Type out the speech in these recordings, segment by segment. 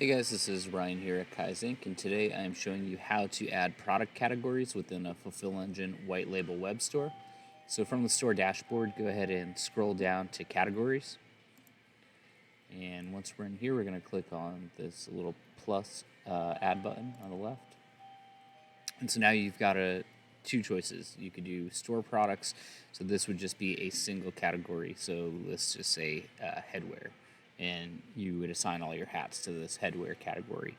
Hey guys, this is Ryan here at Kaizink, and today I am showing you how to add product categories within a Fulfill Engine white label web store. So from the store dashboard, go ahead and scroll down to categories. And once we're in here, we're going to click on this little plus add button on the left. And so now you've got two choices. You could do store products, so this would just be a single category. So let's just say headwear, and you would assign all your hats to this headwear category.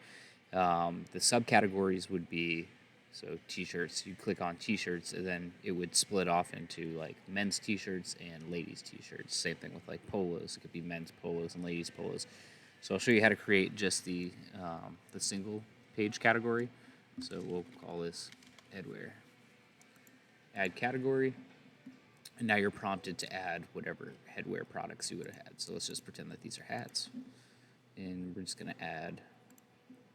The subcategories would be t-shirts. You click on t-shirts, and then it would split off into like men's t-shirts and ladies t-shirts. Same thing with like polos. It could be men's polos and ladies polos. So I'll show you how to create just the single page category. So we'll call this headwear. Add category, and now you're prompted to add whatever headwear products you would have had. So let's just pretend that these are hats, and we're just going to add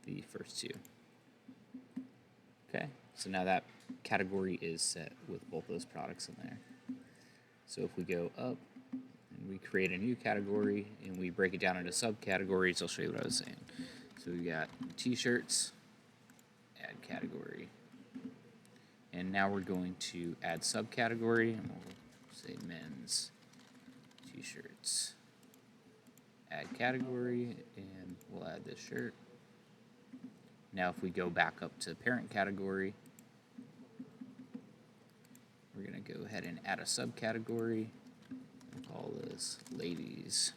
the first two. Okay, so now that category is set with both those products in there. So if we go up and we create a new category and we break it down into subcategories, I'll show you what I was saying. So we got t-shirts, add category, and now we're going to add subcategory, and we'll say men's t-shirts. Add category, and we'll add this shirt. Now if we go back up to parent category, we're going to go ahead and add a subcategory. We'll call this ladies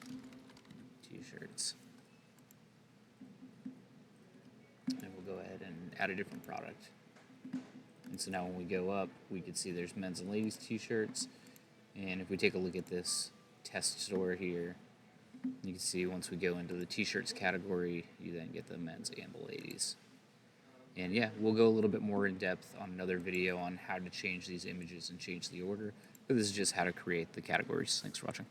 t-shirts. And we'll go ahead and add a different product. And so now when we go up, we can see there's men's and ladies t-shirts. And if we take a look at this test store here, you can see once we go into the t-shirts category, you then get the men's and the ladies. And yeah, we'll go a little bit more in depth on another video on how to change these images and change the order. But this is just how to create the categories. Thanks for watching.